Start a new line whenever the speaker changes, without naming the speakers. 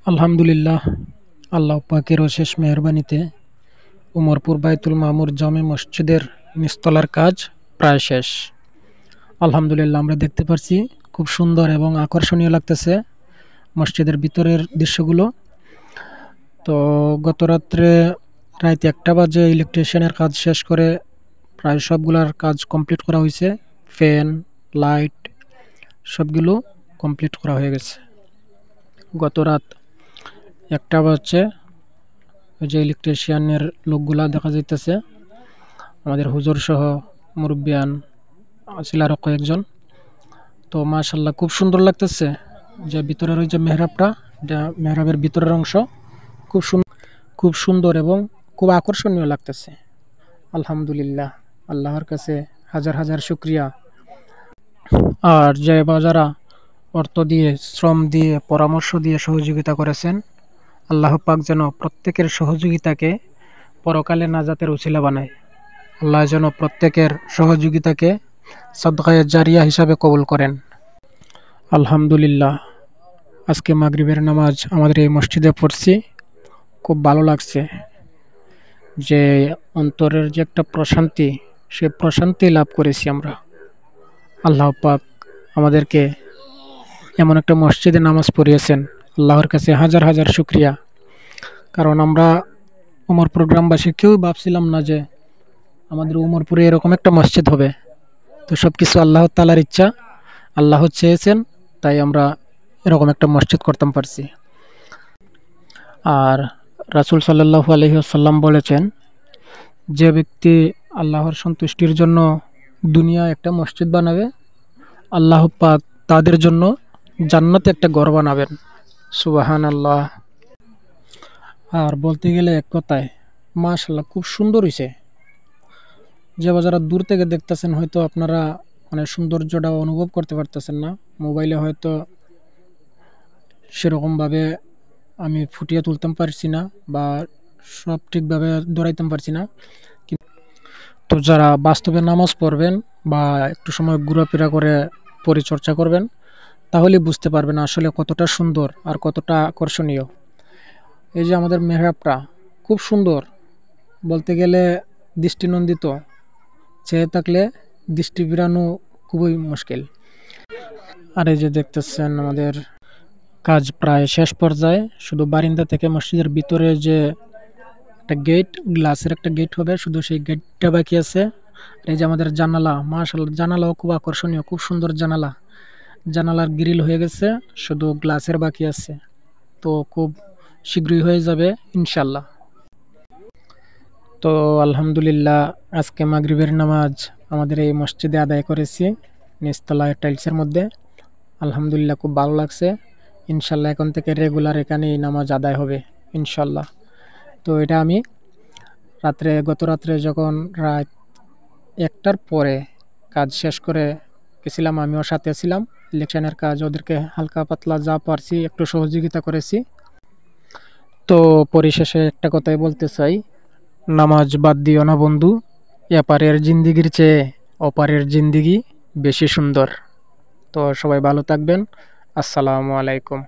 আলহামদুলিল্লাহ, আল্লাহ পাকের অশেষ মেহেরবানিতে উমরপুর বাইতুল মামুর জামে মসজিদের নিচতলার কাজ প্রায় শেষ। আলহামদুলিল্লাহ, আমরা দেখতে পাচ্ছি খুব সুন্দর এবং আকর্ষণীয় লাগতেছে মসজিদের ভিতরের দৃশ্যগুলো। তো গত রাত 1টা বাজে ইলেকট্রিশিয়ানের কাজ শেষ করে প্রায় সবগুলার কাজ কমপ্লিট করা হয়েছে। ফ্যান, লাইট সবগুলো কমপ্লিট করা হয়ে গেছে। গত রাত 1টা বাজছে, ওই যে ইলেকট্রিশিয়ানের লোকগুলা দেখা যাইতেছে, আমাদের হুজুর সহ মুরব্বিয়ান ছিল আরও কয়েকজন। তো মাশাল্লাহ খুব সুন্দর লাগতেছে যে ভিতরের ওই যে মেহরাবটা, এটা মেহরাবের ভিতরের অংশ খুব সুন্দর এবং খুব আকর্ষণীয় লাগতেছে। আলহামদুলিল্লাহ, আল্লাহর কাছে হাজার হাজার শুক্রিয়া। আর যে যারা অর্থ দিয়ে, শ্রম দিয়ে, পরামর্শ দিয়ে সহযোগিতা করেছেন, আল্লাহ পাক যেন প্রত্যেকের সহযোগিতাকে পরকালে নাজাতের উছিলা বানায়। আল্লাহ যেন প্রত্যেকের সহযোগিতাকে সাদকায়ে জারিয়া হিসাবে কবুল করেন। আলহামদুলিল্লাহ, আজকে মাগরিবের নামাজ আমাদের এই মসজিদে পড়ছি। খুব ভালো লাগছে যে অন্তরের যে একটা প্রশান্তি, সে প্রশান্তি লাভ করেছি আমরা। আল্লাহ পাক আমাদেরকে এমন একটা মসজিদে নামাজ পড়িয়েছেন, আল্লাহর কাছে হাজার হাজার শুক্রিয়া। কারণ আমরা উমরপুর গ্রামবাসী কেউ ভাবছিলাম না যে আমাদের উমরপুরে এরকম একটা মসজিদ হবে। তো সব কিছু আল্লাহ তাআলার ইচ্ছা, আল্লাহ চেয়েছেন, তাই আমরা এরকম একটা মসজিদ করতে পারছি। আর রাসূল সাল্লাল্লাহু আলাইহি ওয়াসাল্লাম বলেছেন, যে ব্যক্তি আল্লাহর সন্তুষ্টির জন্য দুনিয়া একটা মসজিদ বানাবে, আল্লাহ পাক তাদের জন্য জান্নাতে একটা ঘর বানাবেন। সুবহানাল্লাহ। আর বলতে গেলে এক কথায় মাশাআল্লাহ খুব সুন্দর হয়েছে। যে যারা দূর থেকে দেখতেছেন হয়তো আপনারা মানে সৌন্দর্যটা অনুভব করতে পারতেছেন না। মোবাইলে হয়তো সেরকমভাবে আমি ফুটিয়ে তুলতে পারছি না বা সব ঠিকভাবে ধরাইতে পারছি না। তো যারা বাস্তবে নামাজ পড়বেন বা একটু সময় ঘোরাফেরা করে পরিচর্যা করবেন, তাহলে বুঝতে পারবেন আসলে কতটা সুন্দর আর কতটা আকর্ষণীয়। এই যে আমাদের মেহরাবটা খুব সুন্দর, বলতে গেলে দৃষ্টিনন্দিত, চেয়ে থাকলে দৃষ্টি ফিরানো খুবই মুশকিল। আর এই যে দেখতেছেন আমাদের কাজ প্রায় শেষ পর্যায়ে। শুধু বারিন্দা থেকে মসজিদের ভিতরে যে একটা গেট, গ্লাসের একটা গেট হবে, শুধু সেই গেটটা বাকি আছে। আর এই যে আমাদের জানালা, মাশাআল্লাহ জানালাও খুব আকর্ষণীয়, খুব সুন্দর জানালা। জানালার গ্রিল হয়ে গেছে, শুধু গ্লাসের বাকি আছে। তো খুব শীঘ্রই হয়ে যাবে ইনশাল্লাহ। তো আলহামদুলিল্লাহ, আজকে মাগরিবের নামাজ আমাদের এই মসজিদে আদায় করেছি, নিচতলায় টাইলসের মধ্যে। আলহামদুলিল্লাহ খুব ভালো লাগছে। ইনশাল্লাহ এখন থেকে রেগুলার এখানেই নামাজ আদায় হবে ইনশাল্লাহ। তো এটা আমি গত রাত্রে যখন রাত 1টার পরে কাজ শেষ করে গেছিলাম, আমিও সাথে ছিলাম। ইলেকশনের কাজ, ওদেরকে হালকা পাতলা যা পারছি একটু সহযোগিতা করেছি। তো পরিশেষে একটা কথাই বলতে চাই, নামাজ বাদ দিও না বন্ধু, এপারের জিন্দিগির চেয়ে ওপারের জিন্দিগি বেশি সুন্দর। তো সবাই ভালো থাকবেন। আসসালামু আলাইকুম।